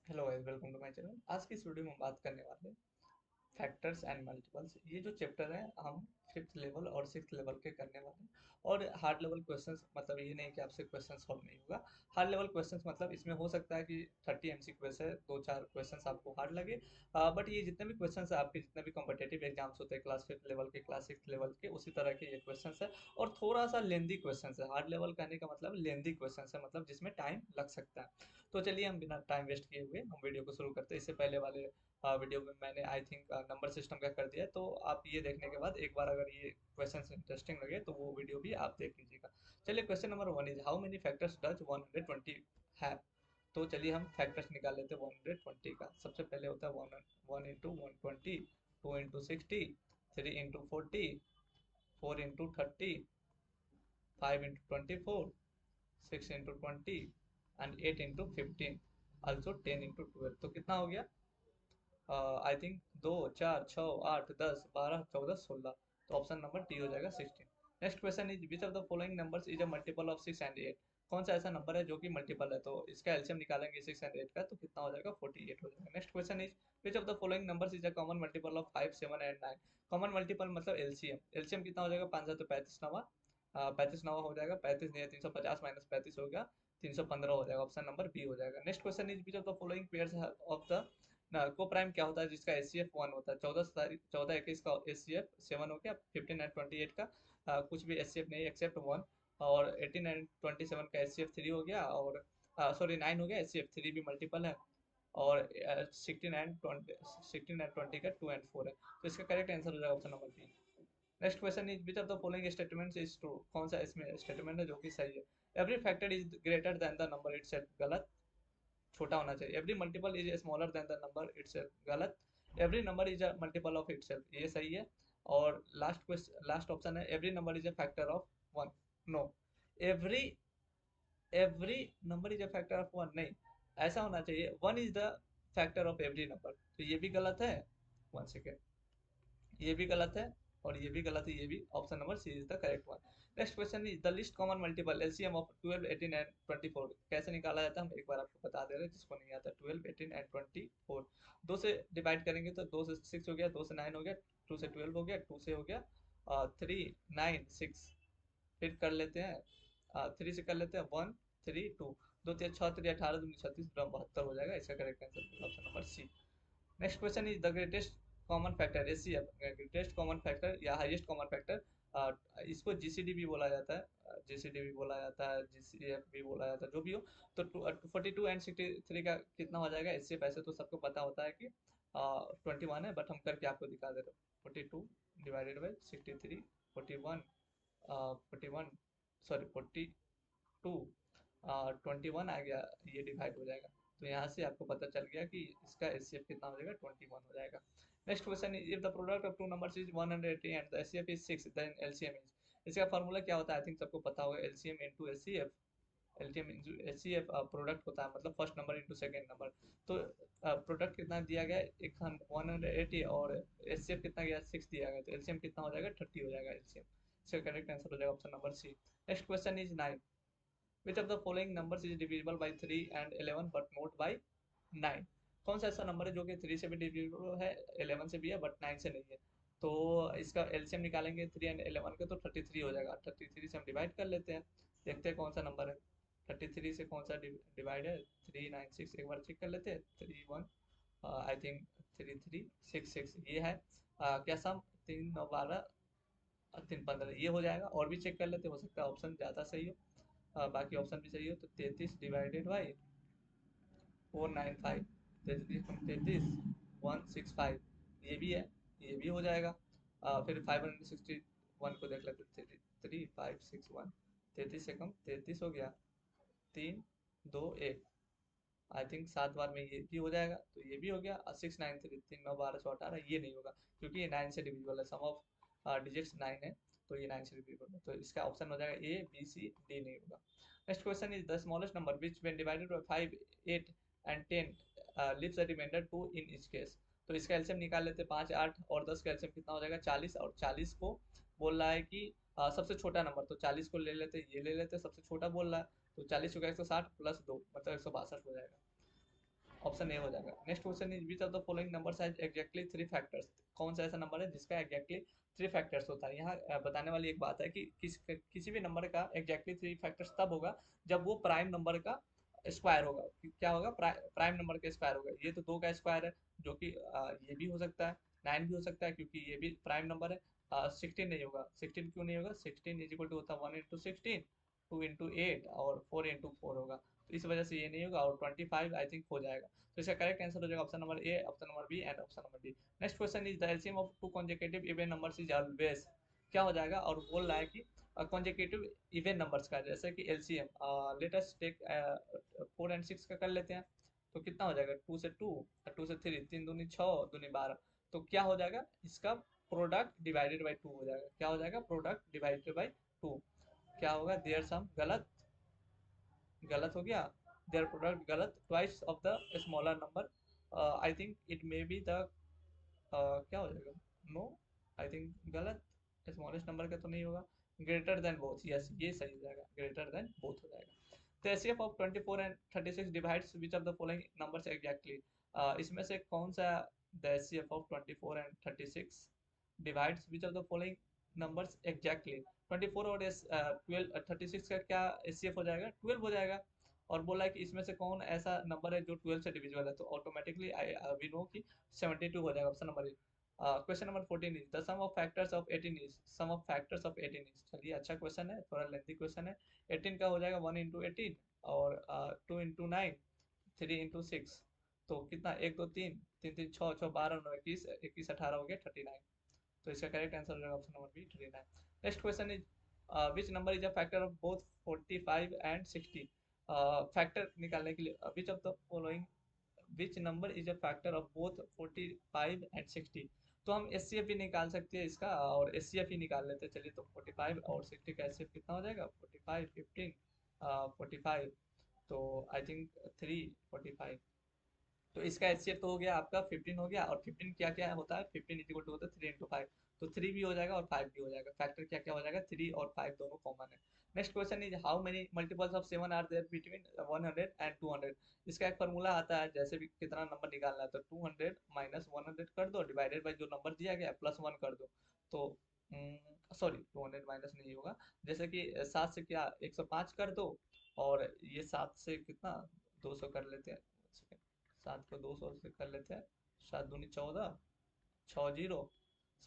Hello guys, welcome to my channel. आज की इस वीडियो में हम बात करने वाले हैं फैक्टर्स एंड मल्टीपल्स। ये जो चैप्टर है हम फिफ्थ लेवल और सिक्स लेवल के करने वाले हैं। और हार्ड लेवल क्वेश्चंस मतलब ये नहीं कि आपसे क्वेश्चन सॉल्व नहीं होगा। हार्ड लेवल क्वेश्चंस मतलब इसमें हो सकता है कि 30 MCQ है, दो चार क्वेश्चंस आपको हार्ड लगे। बट ये जितने भी क्वेश्चंस है आपके जितने भी कॉम्पिटेटिव एग्जाम्स होते हैं क्लास फिफ्थ लेवल के, क्लास सिक्स लेवल के, उसी तरह के ये क्वेश्चन है। और थोड़ा सा लेंदी क्वेश्चन है। हार्ड लेवल कहने का मतलब लेंदी क्वेश्चन है, मतलब जिसमें टाइम लग सकता है। तो चलिए हम बिना टाइम वेस्ट किए हुए हम वीडियो को शुरू करते हैं। इससे पहले वाले वीडियो में मैंने आई थिंक नंबर सिस्टम का कर दिया है, तो आप ये देखने के बाद एक बार अगर ये क्वेश्चन इंटरेस्टिंग लगे तो वो वीडियो भी आप देख लीजिएगा। चलिए, question number one is how many factors does 120 है। तो चलिए हम फैक्टर्स निकाल लेते हैं 120 का। सबसे पहले होता है one, 1 into 120, 2 into 60, 3 into 40, 4 into 30, 5 into 24, 6 into 20 and 8 into 15, also 10 into 12। तो कितना हो गया? I think 2 4 6 8 10 12 14 16। तो ऑप्शन नंबर डी हो जाएगा 16। Next question is which of the following numbers is a multiple of 6 and 8। कौन सा ऐसा नंबर है जो कि मल्टीपल है? तो इसका एलसीएम निकालेंगे 6 एंड 8 का, तो कितना हो जाएगा? 48 हो जाएगा। Next question is which of the following numbers is a common multiple of 5 7 and 9। Common multiple मतलब एलसीएम। एलसीएम कितना हो जाएगा? 5 तो 35 नवा, 35 नवा हो जाएगा, 35 नहीं है, 350 माइनस 35 हो गया, 315 हो जाएगा। ऑप्शन नंबर बी हो जाएगा। Next question is which of the following pairs of the ना को प्राइम क्या होता है जिसका एचसीएफ 1 होता है? 14 21 का एचसीएफ 7 हो गया, 15 एंड 28 का कुछ भी एचसीएफ नहीं एक्सेप्ट 1। और 18 एंड 27 का एचसीएफ 3 हो गया, और सॉरी 9 हो गया, एचसीएफ 3 भी मल्टीपल है। और 16 एंड 20 का 2 एंड 4 है। तो इसका करेक्ट आंसर हो जाएगा option number B. Next question is which of the following statements is true. कौन सा इसमें स्टेटमेंट है जो कि सही है? Every factor is greater than the number itself, गलत, छोटा होना चाहिए। Every multiple is smaller than the number itself, गलत। Every number is a multiple of itself, ये सही है। और लास्ट क्वेश्चन, लास्ट ऑप्शन है every number is a factor of 1। No, every every number is a factor of 1 नहीं, ऐसा होना चाहिए 1 is the factor of every number. तो ये भी गलत है। 1 सेकेंड, ये भी गलत है और ये भी गलत है, ये भी। Option number C is the correct one. Next question is the least common multiple LCM of 12 18 and 24 कैसे निकाला जाता है? हम एक बार आपको बता दे रहे हैं जिसको नहीं आता। 12 18 एंड 24 दो से डिवाइड करेंगे तो 2 से 6 हो गया, 2 से 9 हो गया, 2 से 12 हो गया, 2 से हो गया 3 9 6। फिर कर लेते हैं 3 से कर लेते हैं 1 3 2, 2 3 6 3 18 2 36 72 हो जाएगा। इसका correct answer option number C. Next question is the greatest common factor HCF, greatest common factor या हाईएस्ट कॉमन फैक्टर। इसको जीसीडी भी बोला जाता है, जीसीडी भी बोला जाता है, जीसीएफ भी बोला जाता है, जो भी हो। तो 42 एंड 63 का कितना हो जाएगा एचसीएफ? ऐसे तो सबको पता होता है कि 21 है, बट हम करके आपको दिखा दे रहे हैं। 42 डिवाइडेड बाई 63, 41, 41, सॉरी 42, 21 आ गया, ये डिवाइड हो जाएगा। तो यहाँ से आपको पता चल गया कि इसका एचसीएफ कितना हो जाएगा? 21 हो जाएगा। Next question is if the product of two numbers is 180 and the HCF is 6 then LCM is. इसका फार्मूला क्या होता है? आई थिंक सबको पता होगा, LCM into HCF. LCM into HCF product होता है, मतलब first number into second number. तो प्रोडक्ट कितना दिया गया? एक 180 और एचसीएफ कितना गया? 6 दिया गया, तो एलसीएम कितना हो जाएगा? 30 हो जाएगा एलसीएम। इसका करेक्ट आंसर हो जाएगा option number C. Next question is 9 which of the following numbers is divisible by 3 and 11 but not by 9। कौन सा ऐसा नंबर है जो कि 3 से भी डिविजिबल है, 11 से भी है, बट 9 से नहीं है? तो इसका एलसीएम निकालेंगे 3 एंड 11 के, तो 33 हो जाएगा। 33 से हम डिवाइड कर लेते हैं, देखते हैं कौन सा नंबर है। 33 से कौन सा डिवाइड है? 396, एक बार चेक कर लेते हैं। 31, आई थिंक 3366 ये है। क्या सम? 3 9 12 3 15 ये हो जाएगा। और भी चेक कर लेते, हो सकता है ऑप्शन ज़्यादा सही हो, बाकी ऑप्शन भी सही हो। तो 33 डिवाइडेड बाई 495, 33 165 ये भी है, ये भी हो जाएगा। फिर 561 को देख लेते, 3561, 33 से कम 33 हो गया, 3 2 1, आई थिंक 7 बार में ये भी हो जाएगा, तो ये भी हो गया। 693, 3 9 12 118 ये नहीं होगा क्योंकि ये 9 से डिविजिबल है, सम ऑफ डिजिट्स 9 है, तो ये 9 से डिविजिबल है। तो इसका ऑप्शन हो जाएगा ए बी सी डी नहीं होगा। Next question is the smallest number which when divided by 5 8 and 10 leaves the remainder 2 in each case. तो इसका एलसीएम निकाल लेते हैं। 5 8 और 10 का एलसीएम कितना हो जाएगा? 40, और 40 को बोल रहा है कि सबसे छोटा नंबर, तो 40 को ले लेते, ये ले लेते, सबसे छोटा बोल रहा है। तो 40 हो गया 160 प्लस 2 मतलब 162 हो जाएगा। ऑप्शन ए हो जाएगा। Next question is which of the following numbers has exactly three factors, कौन सा ऐसा नंबर है जिसका एग्जैक्टली थ्री फैक्टर्स होता है। यहाँ बताने वाली एक बात है कि किसी भी नंबर का एग्जैक्टली थ्री फैक्टर्स तब होगा जब वो प्राइम नंबर का स्क्वायर होगा। क्या होगा? प्राइम नंबर का स्क्वायर होगा। ये तो दो का स्क्वायर है, जो कि ये भी हो सकता है, 9 भी हो सकता है क्योंकि ये भी प्राइम नंबर है। 16 नहीं होगा। 16 क्यों नहीं होगा? 16 इज इक्वल टू होता है 1 into 16, 2 into 8 और 4 into 4 होगा, तो इस वजह से ये नहीं होगा। और 25 आई थिंक हो जाएगा। तो इसका करेक्ट आंसर हो जाएगा option number A, option number B and option number D. Next question is the LCM of two consecutive even numbers is always, क्या हो जाएगा? और बोल रहा है कि कॉन्जिक्यूटिव इवन नंबर्स का जैसे कि LCM, let us take 4 and 6 का कर लेते हैं। तो कितना हो जाएगा? 2 से 2, 2 से 3, 3 दूनी 6, दूनी 12। तो क्या हो जाएगा? इसका प्रोडक्ट डिवाइडेड बाई 2 हो जाएगा। क्या हो जाएगा? Product divided by 2। क्या होगा? देयर सम गलत, गलत हो गया। देयर प्रोडक्ट गलत, twice of the smaller number. I think it may be the, क्या हो जाएगा? नो, आई थिंक गलत। स्मॉलेस्ट नंबर का तो नहीं होगा। ग्रेटर देन बोथ, यस ये सही हो जाएगा, ग्रेटर देन बोथ हो जाएगा। The HCF of 24 and 36 divides which of the following numbers exactly, इसमें से कौन सा the HCF of 24 and 36 divides which of the following numbers exactly. 24 और 12 36 का क्या एचसीएफ हो जाएगा? 12 हो जाएगा। और बोला है कि इसमें से कौन ऐसा नंबर है जो 12 से डिविजिबल है, तो ऑटोमेटिकली वी नो कि 72 हो जाएगा, option number. Question number 14 is the sum of factors of 18 is, sum of factors of 18 is. चलिए अच्छा क्वेश्चन है, थोड़ा लेंथी क्वेश्चन है। 18 का हो जाएगा 1 into 18 और 2 into 9, 3 into 6। तो कितना? 1 2 3, 3 3 6 6 12 9 21, 21 18 हो गया 39। तो इसका करेक्ट आंसर हो जाएगा option number B, 39। Next question is which number is a factor of both 45 and 60। Factor निकालने के लिए which of the following, which number is a factor of both 45 and 60। तो हम एस भी निकाल सकते हैं इसका, और एस ही निकाल लेते हैं। चलिए, तो 45 और 60 का एस कितना हो जाएगा? 45 15 45, तो आई थिंक 3 45। तो इसका एचसीएफ तो हो गया आपका 15 हो गया। और 15 क्या क्या होता है? 15 इक्वल टू होता है 3 into 5। तो 3 भी हो जाएगा और 5 भी हो जाएगा। फैक्टर क्या क्या हो जाएगा? 3 और 5 दोनों कॉमन है। Next question is how many multiples of 7 are there between 100 and 200। इसका एक फॉर्मूला आता है, जैसे भी कितना नंबर निकालना है तो 200 माइनस 100 कर दो, डिवाइडेड बाई जो नंबर दिया गया प्लस 1 कर दो। तो सॉरी, 200 माइनस नहीं होगा। जैसे कि 7 से क्या 105 कर दो, और ये 7 से कितना 200 कर लेते हैं। 7 को 200 से कर लेते हैं। 7 दूनी 14, 6 जीरो,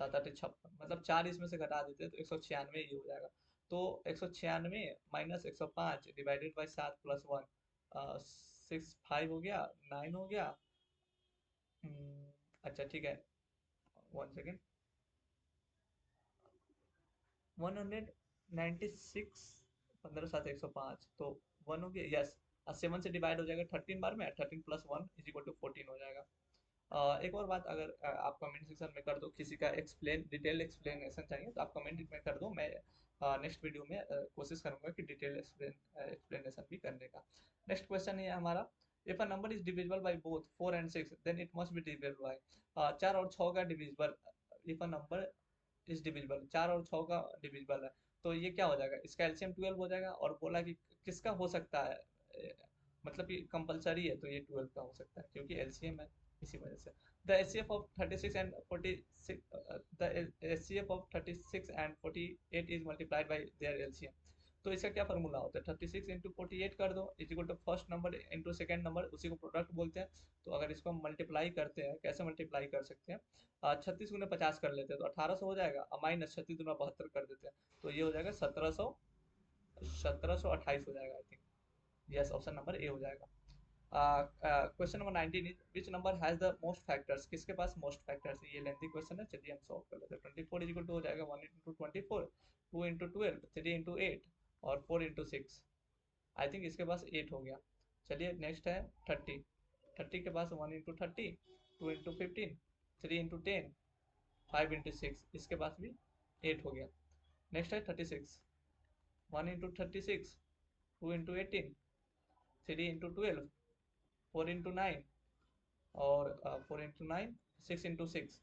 7 8 56, मतलब 4 इसमें से घटा देते हैं तो 196 ये हो जाएगा। तो 196 माइनस 105 डिवाइडेड बाई 7 प्लस 1, 6 5 हो गया, 9 हो गया। अच्छा ठीक है, 1 सेकेंड। 196, 15 7 105, तो 1 हो गया, यस। 7 से डिवाइड हो जाएगा 13 बार में, 13 प्लस 1 इज इक्वल टू 14 हो जाएगा। एक और बात, अगर आप कमेंट सेक्शन में कर दो, किसी का एक्सप्लेन डिटेल एक्सप्लेनेशन चाहिए तो आप कमेंट में कर दो। मैं नेक्स्ट वीडियो में कोशिश करूंगा कि डिटेल एक्सप्लेनेशन भी करने का। नेक्स्ट क्वेश्चन है हमारा, if a number is divisible by both 4 and 6 then it must be divisible by 4 और 6 का divisible. If a number is divisible, 4 और 6 का डिविजिबल है, तो ये क्या हो जाएगा? इसका एलसीएम 12 हो जाएगा। और बोला कि किसका हो सकता है, मतलब कि कंपलसरी है, तो ये 12 का हो सकता है क्योंकि एलसीएम है, इसी वजह से। The HCF of 36 and 46, the HCF of 36 and 48 is multiplied by there LCM. तो इसका क्या फॉर्मूला होता है? 36 into 48 कर दो is equal to first number into second number, उसी को प्रोडक्ट बोलते हैं। तो अगर इसको हम मल्टीप्लाई करते हैं, कैसे मल्टीप्लाई कर सकते हैं? 36 गुने 50 कर लेते हैं तो 1800 हो जाएगा, माइनस 36 गुना 72 कर देते हैं तो ये हो जाएगा 1728 हो जाएगा, I think. Yes, option number ए हो जाएगा। Question number 19 is which number has the most factors, किसके पास मोस्ट फैक्टर्स है? ये लेंथी क्वेश्चन है, चलिए हम सॉल्व कर लेते हैं। 24 इक्वल टू हो जाएगा 1 into 24, 2 into 12, 3 into 8 और 4 into 6। आई थिंक इसके पास 8 हो गया। चलिए नेक्स्ट है 30। 30 के पास 1 into 30, 2 into 15, 3 into 10, 5 into 6, इसके पास भी 8 हो गया। नेक्स्ट है 36, 1 into 36, 2 into 18, 3 into 12, 4 into 9 और 4 into 9, 6 into 6,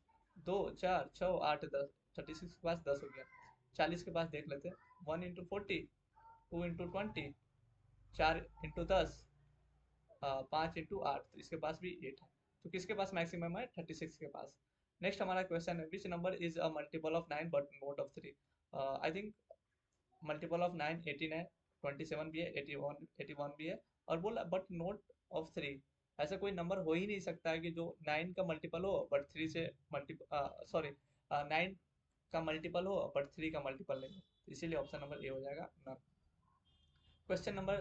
2 4 6 8 10। 36 के पास 10 हो गया। 40 के पास देख लेते हैं। 1 into 40, 2 into 20, 4 into 10, 5 इंटू 8, तो इसके पास भी 8 है। तो किसके पास मैक्सिमम है? 36 के पास। नेक्स्ट हमारा क्वेश्चन है, विच number is a multiple of 9 but note of 3? I think multiple of 9 18 है, 27 भी है, 81 भी है, और बोला बट नोट ऑफ 3। ऐसा कोई नंबर हो ही नहीं सकता है कि जो 9 का मल्टीपल हो बट 3 से मल्टीपल, सॉरी, 9 का मल्टीपल हो बट 3 का मल्टीपल नहीं हो, इसीलिए ऑप्शन नंबर ए हो जाएगा none. Question number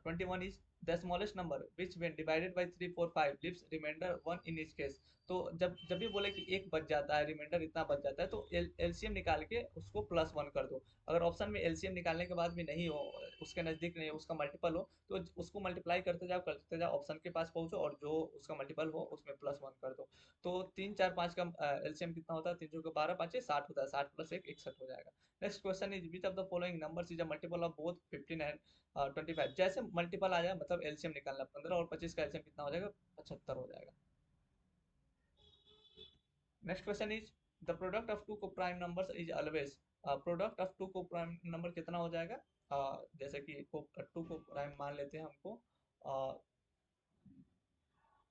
21 is the smallest number which when divided by 3 4 5 leaves remainder 1 in each case। तो जब जब भी बोले कि एक बच जाता है, रिमाइंडर इतना बच जाता है, तो एलसीएम निकाल के उसको +1 कर दो। अगर ऑप्शन में एलसीएम निकालने के बाद भी नहीं हो, उसके नज़दीक नहीं हो, उसका मल्टीपल हो, तो उसको मल्टीप्लाई करते जाओ, ऑप्शन के पास पहुंचो और जो उसका मल्टीपल हो उसमें +1 कर दो। तो 3 4 5 का एलसीएम कितना होता है? 3 चौके 12 5 60 होता है, 60 + 1 61 हो जाएगा। Next question is which of the following numbers is a multiple of both 15 and 25? जैसे मल्टीपल आ जाए मतलब एलसीएम निकालना, 15 और 25 का एलसीएम कितना हो जाएगा? 75 हो जाएगा। Next question is the product of two coprime numbers is always. Product of two coprime number कितना हो जाएगा? जैसे कि टू को प्राइम मान लेते हैं हमको,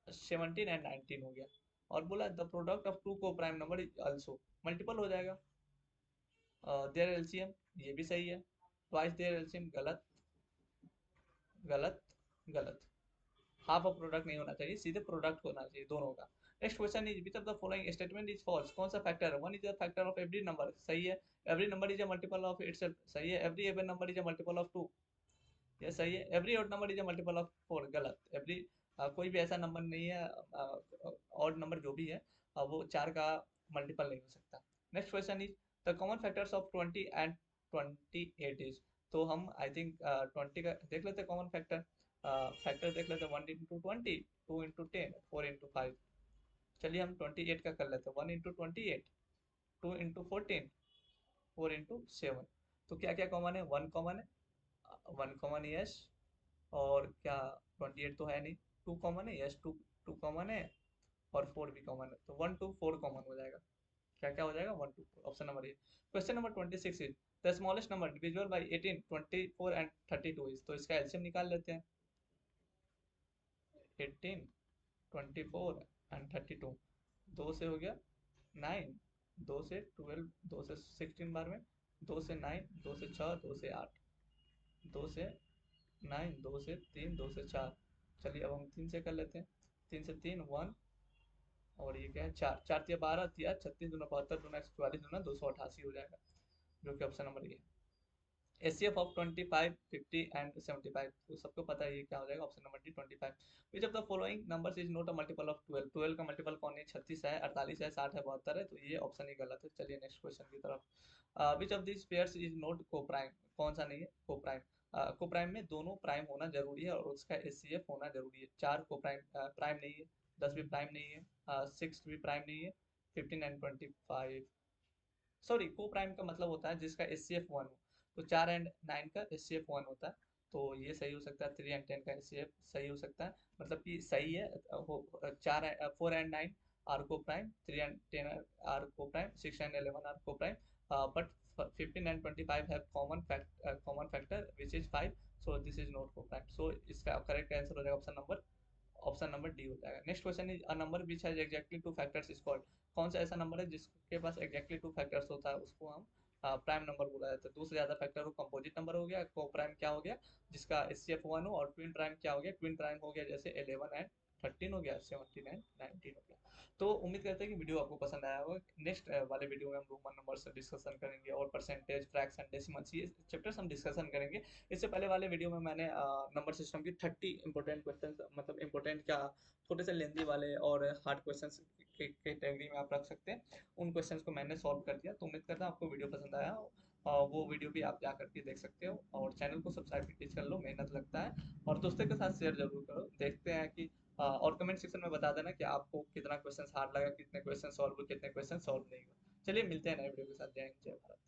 17 एंड 19 हो गया, और बोला the product of two coprime number is also, multiple हो जाएगा। देयर एलसीएम, ये भी सही है। ट्वाइस देयर एलसीएम, गलत गलत गलत। हाफ ऑफ प्रोडक्ट नहीं होना चाहिए, सीधे प्रोडक्ट होना चाहिए दोनों का। Next question is which of the following statement is false? कौन सा फैक्टर है? One is a factor of every number, सही है। Every number is a multiple of itself, सही है। Every even number is a multiple of two, ये सही है। Every odd number is a multiple of four, गलत। Every कोई भी ऐसा नंबर नहीं है, ऑड नंबर जो भी है वो 4 का मल्टीपल नहीं हो सकता। Next question is the common factors of 20 and 28 is. तो हम आई थिंक 20 का देख लेते हैं कॉमन फैक्टर। फैक्टर देख लेते हैं, 1 इंटू 20, 2 इंटू 10, 4 इंटू 5। चलिए हम 28 का कर लेते हैं, 1 इंटू 28, 2 इंटू 14, 4 इंटू 7। तो क्या क्या कॉमन है? 1 कॉमन है, 1 कॉमन, यस। और क्या 28 तो है नहीं। 2 कॉमन है, यस, 2 2 कॉमन है, और 4 भी कॉमन है, तो 1 2 4 कॉमन हो जाएगा। क्या क्या हो जाएगा? 1 2 4, option number A. Question number 26 is the smallest number divisible by 18 24 and 32 is. तो इसका एलसीएम निकाल लेते हैं। 18 24 एंड 32, 2 से हो गया 9, 2 से 12, 2 से 16 बार में, 2 से 9, 2 से 6, 2 से 8, 2 से 9, 2 से 3, 2 से 4। चलिए अब हम 3 से कर लेते हैं। 3 से 3 1, और ये क्या है? 4, 4 तिया 12, तिया 36, दूना 72, दूना 144, दूना 288 हो जाएगा, जो कि option number A. HCF of 25 50 and 75, तो सबको पता है ये क्या हो जाएगा, option number D 25। Which of the following numbers is not a multiple of 12? 12 का मल्टीपल कौन है? 36 है, 48 है, 60 है, 72 है, तो ये ऑप्शन ही गलत है। चलिए नेक्स्ट क्वेश्चन की तरफ। Which of this pairs is not को प्राइम? कौन सा नहीं है को प्राइम? को प्राइम में दोनों प्राइम होना जरूरी है और उसका एचसीएफ होना जरूरी है। 4 को प्राइम प्राइम नहीं है, 10 भी प्राइम नहीं है, 6 भी प्राइम नहीं है, 15 एंड 25, सॉरी, को प्राइम का मतलब होता है जिसका एच सी एफ 1 हो। तो 4 एंड 9 का एच सी एफ 1 होता है, तो ये सही हो सकता है। 3 एंड 10 का एच सी एफ सही हो सकता है, मतलब कि सही है। 4 एंड 9 आर को प्राइम, 3 एंड 10 आर को प्राइम, 6 एंड 11 आर को prime, but 15 and 25 have common factor which is 5, so this is not को प्राइम। सो इसका करेक्ट आंसर हो जाएगा ऑप्शन नंबर डी हो जाएगा। Next question is a number which has exactly 2 factors is called. कौन सा ऐसा नंबर है जिसके पास एग्जैक्टली 2 फैक्टर्स होता है, उसको हम प्राइम नंबर बोला जाता है। 2 से ज्यादा फैक्टर हो, कंपोजिट नंबर हो गया। को प्राइम क्या हो गया? जिसका एच सी एफ 1 हो। और ट्विन प्राइम क्या हो गया? ट्विन प्राइम हो गया जैसे 11 एंड 13 हो गया, 17 एंड 19 हो गया। तो उम्मीद करते हैं कि वीडियो आपको पसंद आया होगा। नेक्स्ट वाले वीडियो में हम रोमन नंबर से डिस्कशन करेंगे, और परसेंटेज, फ्रैक्शन, डेसिमल्स, ये चैप्टर्स हम डिस्कशन करेंगे। इससे पहले वाले वीडियो में मैंने नंबर सिस्टम की 30 इंपॉर्टेंट क्वेश्चन, मतलब इंपॉर्टेंट क्या, थोड़े से लेंदी वाले और हार्ड क्वेश्चंस के कैटेगरी में आप रख सकते हैं, उन क्वेश्चंस को मैंने सॉल्व कर दिया। तो उम्मीद करता हूँ आपको वीडियो पसंद आया हो, और वो वीडियो भी आप जा करके देख सकते हो, और चैनल को सब्सक्राइब प्लीज कर लो, मेहनत लगता है। और दोस्तों के साथ शेयर जरूर करो। देखते हैं कि और कमेंट सेक्शन में बता देना कि आपको कितना क्वेश्चन हार्ड लगा, कितने क्वेश्चन सॉल्व हुए, कितने क्वेश्चन सॉल्व नहीं हुए। चलिए मिलते हैं नए वीडियो के साथ। जय हिंद, जय भारत।